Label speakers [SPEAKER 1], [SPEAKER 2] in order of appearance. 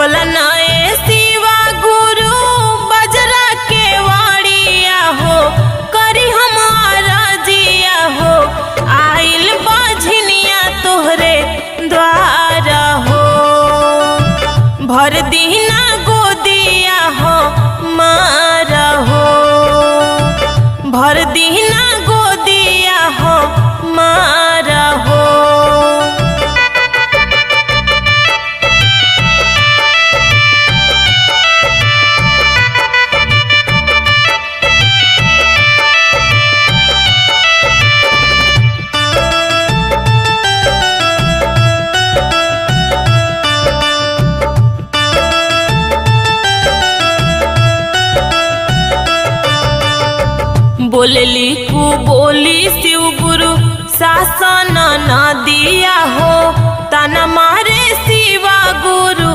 [SPEAKER 1] खोला नए शिवा गुरु बजरा के वाड़िया हो, करी हमारा जिया हो, आइल बाझनिया तोहरे द्वारा हो। भर दीना गोदिया हो मारा हो, भर दीना गोदिया हो मारा हो। बोलली कु बोली शिव गुरु शासन न दिया हो, तना मारे शिवा गुरु